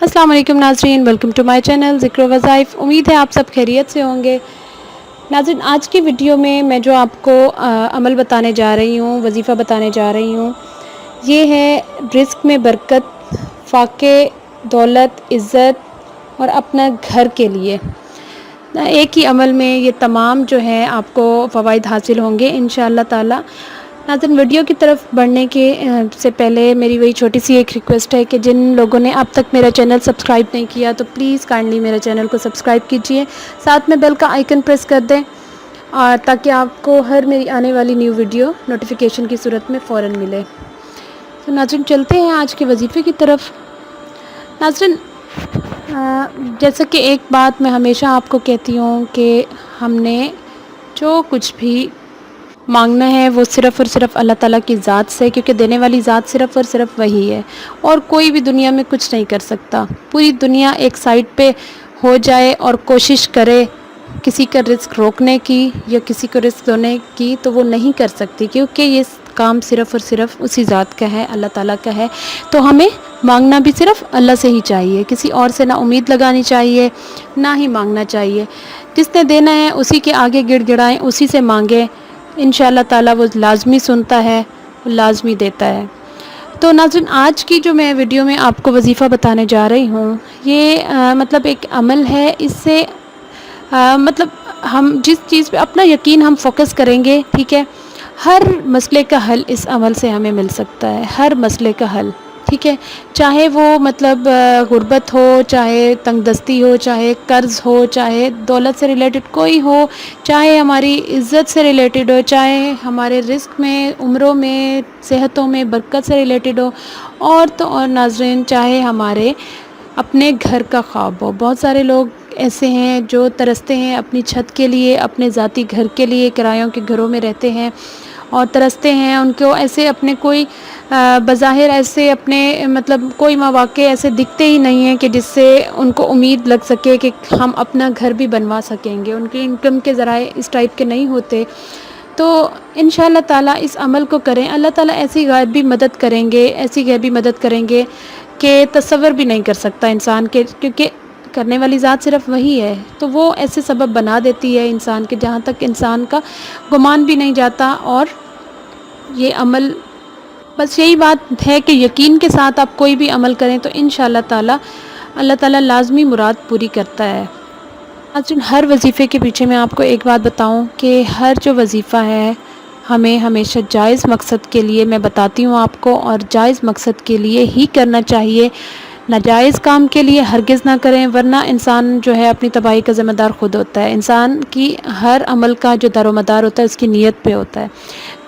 अस्सलाम वालेकुम नाज़रीन, वेलकम टू माय चैनल ज़िक्र वज़ाइफ। उम्मीद है आप सब खैरियत से होंगे। नाज़रीन, आज की वीडियो में मैं जो आपको अमल बताने जा रही हूँ, वजीफ़ा बताने जा रही हूँ, ये है रिज़्क़ में बरकत, फ़ाक़े, दौलत, इज़्ज़त और अपना घर के लिए। एक ही अमल में ये तमाम जो है आपको फ़वाइद हासिल होंगे इंशाअल्लाह ताला। नाज़रीन, वीडियो की तरफ बढ़ने के से पहले मेरी वही छोटी सी एक रिक्वेस्ट है कि जिन लोगों ने अब तक मेरा चैनल सब्सक्राइब नहीं किया तो प्लीज़ काइंडली मेरे चैनल को सब्सक्राइब कीजिए, साथ में बेल का आइकन प्रेस कर दें और ताकि आपको हर मेरी आने वाली न्यू वीडियो नोटिफिकेशन की सूरत में फ़ौरन मिले। तो नाज़रीन, चलते हैं आज के वजीफ़े की तरफ। नाज़रीन, जैसा कि एक बात मैं हमेशा आपको कहती हूँ कि हमने जो कुछ भी मांगना है वो सिर्फ़ और सिर्फ अल्लाह ताला की ज़ात से, क्योंकि देने वाली ज़ात सिर्फ़ और सिर्फ वही है और कोई भी दुनिया में कुछ नहीं कर सकता। पूरी दुनिया एक साइड पे हो जाए और कोशिश करे किसी का रिस्क रोकने की या किसी को रिस्क देने की, तो वो नहीं कर सकती, क्योंकि ये काम सिर्फ़ और सिर्फ उसी ज़ात का है, अल्लाह ताला का है। तो हमें मांगना भी सिर्फ़ अल्लाह से ही चाहिए, किसी और से ना उम्मीद लगानी चाहिए, ना ही मांगना चाहिए। जिसने देना है उसी के आगे गिड़गिड़ाएं, उसी से मांगें, इंशाअल्लाह ताला वो लाज़मी सुनता है, वो लाज़मी देता है। तो नाज़रीन, आज की जो मैं वीडियो में आपको वजीफ़ा बताने जा रही हूँ, ये मतलब एक अमल है। इससे मतलब हम जिस चीज़ पे अपना यकीन हम फोकस करेंगे, ठीक है, हर मसले का हल इस अमल से हमें मिल सकता है, हर मसले का हल, ठीक है। चाहे वो मतलब गुर्बत हो, चाहे तंगदस्ती हो, चाहे कर्ज़ हो, चाहे दौलत से रिलेटेड कोई हो, चाहे हमारी इज़्ज़त से रिलेटेड हो, चाहे हमारे रिस्क में, उम्रों में, सेहतों में बरकत से रिलेटेड हो, और तो और नाज़रीन, चाहे हमारे अपने घर का ख्वाब हो। बहुत सारे लोग ऐसे हैं जो तरसते हैं अपनी छत के लिए, अपने ज़ाती घर के लिए, किरायों के घरों में रहते हैं और तरसते हैं। उनको ऐसे अपने कोई बज़ाहिर ऐसे अपने मतलब कोई मौक़े ऐसे दिखते ही नहीं हैं कि जिससे उनको उम्मीद लग सके कि हम अपना घर भी बनवा सकेंगे। उनके इनकम के ज़राए इस टाइप के नहीं होते। तो इंशाअल्लाह ताला इस अमल को करें, अल्लाह ताला ऐसी गायबी मदद करेंगे, ऐसी गैबी मदद करेंगे कि तसव्वुर भी नहीं कर सकता इंसान के, क्योंकि करने वाली ज़ात सिर्फ़ वही है। तो वो ऐसे सबब बना देती है इंसान के, जहाँ तक इंसान का गुमान भी नहीं जाता। और ये अमल, बस यही बात है कि यकीन के साथ आप कोई भी अमल करें तो इंशाअल्लाह ताला अल्लाह ताला लाज़मी मुराद पूरी करता है। आज हर वजीफ़े के पीछे मैं आपको एक बात बताऊं कि हर जो वजीफ़ा है हमें हमेशा जायज़ मकसद के लिए मैं बताती हूँ आपको, और जायज़ मकसद के लिए ही करना चाहिए। नाजायज़ काम के लिए हरगिज़ ना करें, वरना इंसान जो है अपनी तबाही का ज़िम्मेदार ख़ुद होता है। इंसान की हर अमल का जो दारोमदार होता है उसकी नीयत पे होता है।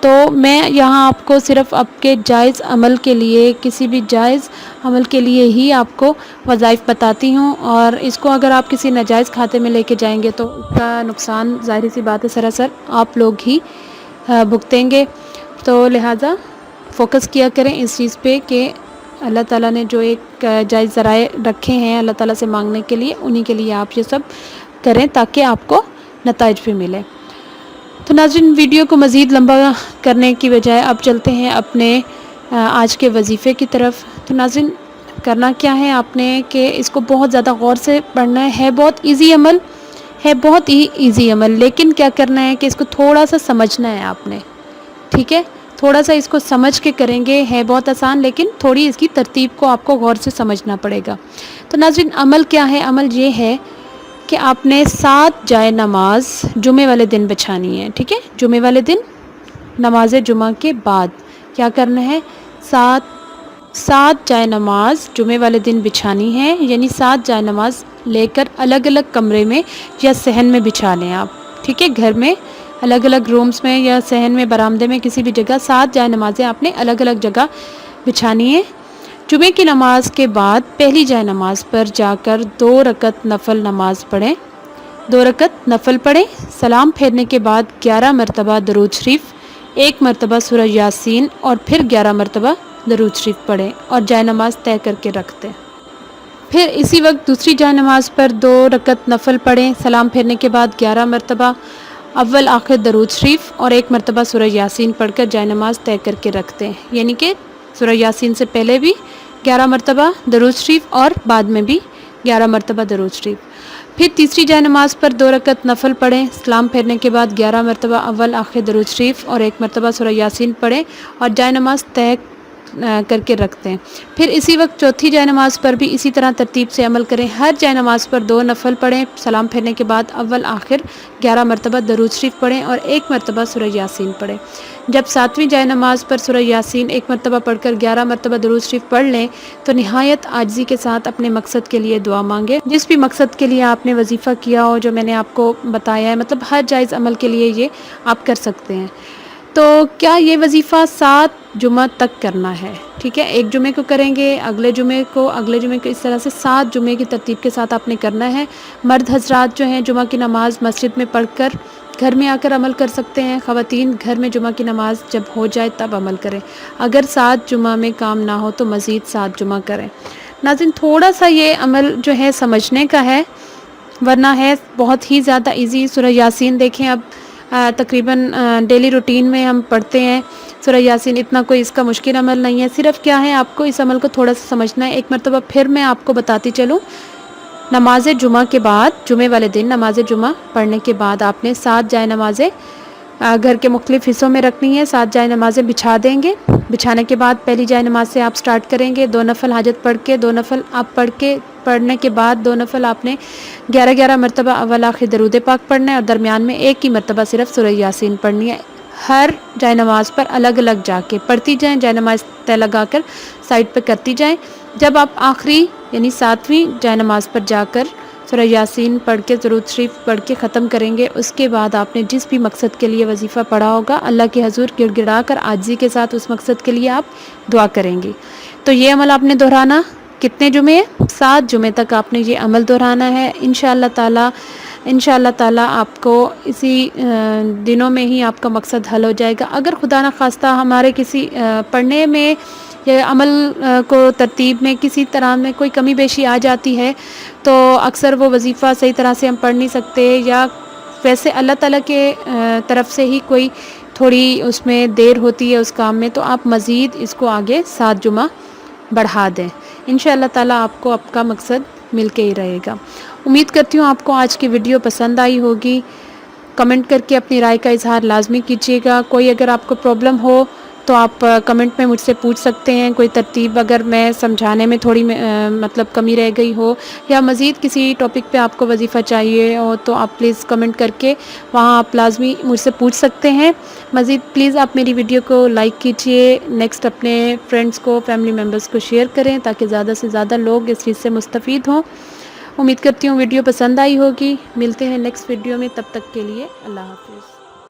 तो मैं यहाँ आपको सिर्फ़ आपके जायज़ अमल के लिए, किसी भी जायज़ अमल के लिए ही आपको वज़ाइफ़ बताती हूँ, और इसको अगर आप किसी नाजायज़ खाते में लेके जाएंगे तो उसका नुकसान ज़ाहिर सी बात है सरासर आप लोग ही भुगतेंगे। तो लिहाजा फ़ोकस किया करें इस चीज़ पे कि अल्लाह ताला ने जो एक जायज़ ज़राए रखे हैं अल्लाह ताला से मांगने के लिए, उन्हीं के लिए आप ये सब करें ताकि आपको नताइज भी मिले। तो नाज़रीन, वीडियो को मज़ीद लंबा करने की बजाय अब चलते हैं अपने आज के वजीफ़े की तरफ। तो नाज़रीन, करना क्या है आपने कि इसको बहुत ज़्यादा गौर से पढ़ना है। बहुत ईजी अमल है, बहुत ही ईजी अमल, लेकिन क्या करना है कि इसको थोड़ा सा समझना है आपने, ठीक है। थोड़ा सा इसको समझ के करेंगे, है बहुत आसान, लेकिन थोड़ी इसकी तरतीब को आपको गौर से समझना पड़ेगा। तो नाज़रीन, अमल क्या है? अमल ये है कि आपने 7 जाए नमाज जुमे वाले दिन बिछानी है, ठीक है। जुमे वाले दिन नमाज जुमा के बाद क्या करना है? 7 जाए नमाज जुमे वाले दिन बिछानी है, यानी 7 जाए नमाज लेकर अलग अलग कमरे में या सहन में बिछा लें आप, ठीक है। घर में अलग अलग रूम्स में या सहन में, बरामदे में, किसी भी जगह 7 जाए नमाज़ें आपने अलग अलग जगह बिछानी है। जुमे की नमाज के बाद पहली जाए नमाज पर जाकर 2 रकत नफल नमाज पढ़ें, 2 रकत नफल पढ़ें। सलाम फेरने के बाद 11 मरतबा दरूद शरीफ, 1 मरतबा सूरह यासीन और फिर 11 मरतबा दरूद शरीफ पढ़ें और जाए नमाज तय करके रख दें। फिर इसी वक्त दूसरी जाए नमाज पर 2 रकत नफल पढ़ें। सलाम फेरने के बाद 11 मरतबा अव्वल आखिर दरूद शरीफ और 1 मरतबा सूरह यासीन पढ़कर जाए नमाज तय करके रखते हैं, यानी कि सूरह यासीन से पहले भी 11 मरतबा दरूद शरीफ और बाद में भी 11 मरतबा दरूद शरीफ। फिर तीसरी जाए नमाज पर 2 रकत नफल पढ़ें। सलाम फेरने के बाद 11 मरतबा अव्वल आखिर दरूद शरीफ और 1 मरतबा सूरह यासीन पढ़ें और जाए नमाज तय करके रखते हैं। फिर इसी वक्त चौथी जाए नमाज पर भी इसी तरह तरतीब से अमल करें। हर जाए नमाज पर 2 नफल पढ़ें। सलाम फेरने के बाद अव्वल आखिर 11 मरतबा दरूद शरीफ पढ़ें और 1 मरतबा सूरह यासीन पढ़ें। जब सातवीं जाए नमाज पर सूरह यासीन 1 मरतबा पढ़कर 11 मरतबा दरूद शरीफ पढ़ लें तो निहायत आजिज़ी के साथ अपने मकसद के लिए दुआ मांगे। जिस भी मकसद के लिए आपने वजीफ़ा किया हो, जो मैंने आपको बताया है, मतलब हर जायज़ अमल के लिए ये आप कर सकते हैं। तो क्या ये वजीफ़ा 7 जुमा तक करना है, ठीक है। एक जुमे को करेंगे, अगले जुमे को, इस तरह से 7 जुमे की तरतीब के साथ आपने करना है। मर्द हजरात जो हैं जुमा की नमाज़ मस्जिद में पढ़कर घर में आकर अमल कर सकते हैं। ख़वातीन घर में जुमा की नमाज़ जब हो जाए तब अमल करें। अगर 7 जुमा में काम ना हो तो मज़ीद 7 जुमा करें। नाज़रीन, थोड़ा सा ये अमल जो है समझने का है, वरना है बहुत ही ज़्यादा इजी। सूरह यासीन देखें, अब तकरीबन डेली रूटीन में हम पढ़ते हैं सूरह यासीन। इतना कोई इसका मुश्किल अमल नहीं है। सिर्फ़ क्या है, आपको इस अमल को थोड़ा सा समझना है। एक मरतबा फिर मैं आपको बताती चलूँ। नमाज जुमा के बाद, जुमे वाले दिन नमाज जुमा पढ़ने के बाद आपने 7 जाए नमाज़ें घर के मुख्तलिफ़ हिस्सों में रखनी है। 7 जाए नमाज़ें बिछा देंगे। बिछाने के बाद पहली जाए नमाज से आप स्टार्ट करेंगे। 2 नफल हाजत पढ़ के, 2 नफल आप पढ़ने के बाद 2 नफल आपने 11-11 मरतबा अव्वल आखिर दरूद पाक पढ़ना है और दरमियान में एक ही मरतबा सिर्फ सूरह यासीन पढ़नी है। हर जाए नमाज पर अलग अलग जाके पढ़ती जाएं। जाए नमाज तय लगाकर साइड पे करती जाएं। जब आप आखिरी यानी 7वीं जाए नमाज पर जाकर सूरह यासीन पढ़ के दरूद शरीफ पढ़ के ख़त्म करेंगे, उसके बाद आपने जिस भी मकसद के लिए वजीफ़ा पढ़ा होगा, अल्लाह के हजूर गिड़गिड़ा कर आजिज़ी के साथ उस मकसद के लिए आप दुआ करेंगे। तो ये अमल आपने दोहराना कितने जुमे? 7 जुमे तक आपने ये अमल दोहराना है। इंशाअल्लाह ताला आपको इसी दिनों में ही आपका मकसद हल हो जाएगा। अगर खुदा न खास्ता हमारे किसी पढ़ने में या अमल को तरतीब में किसी तरह में कोई कमी बेशी आ जाती है तो अक्सर वो वजीफ़ा सही तरह से हम पढ़ नहीं सकते, या वैसे अल्लाह ताला के तरफ से ही कोई थोड़ी उसमें देर होती है उस काम में, तो आप मज़ीद इसको आगे 7 जुमा बढ़ा दें। इंशाअल्लाह ताला आपको आपका मकसद मिल के ही रहेगा। उम्मीद करती हूँ आपको आज की वीडियो पसंद आई होगी। कमेंट करके अपनी राय का इजहार लाजमी कीजिएगा। कोई अगर आपको प्रॉब्लम हो तो आप कमेंट में मुझसे पूछ सकते हैं। कोई तरतीब अगर मैं समझाने में थोड़ी मतलब कमी रह गई हो, या मज़ीद किसी टॉपिक पे आपको वजीफ़ा चाहिए हो, तो आप प्लीज़ कमेंट करके वहाँ आप लाजमी मुझसे पूछ सकते हैं। मज़ीद प्लीज़ आप मेरी वीडियो को लाइक कीजिए, नेक्स्ट अपने फ्रेंड्स को, फैमिली मेम्बर्स को शेयर करें ताकि ज़्यादा से ज़्यादा लोग इस चीज़ से मुस्तफ़ीद हों। उम्मीद करती हूँ वीडियो पसंद आई होगी। मिलते हैं नेक्स्ट वीडियो में, तब तक के लिए अल्लाह हाफ़िज़।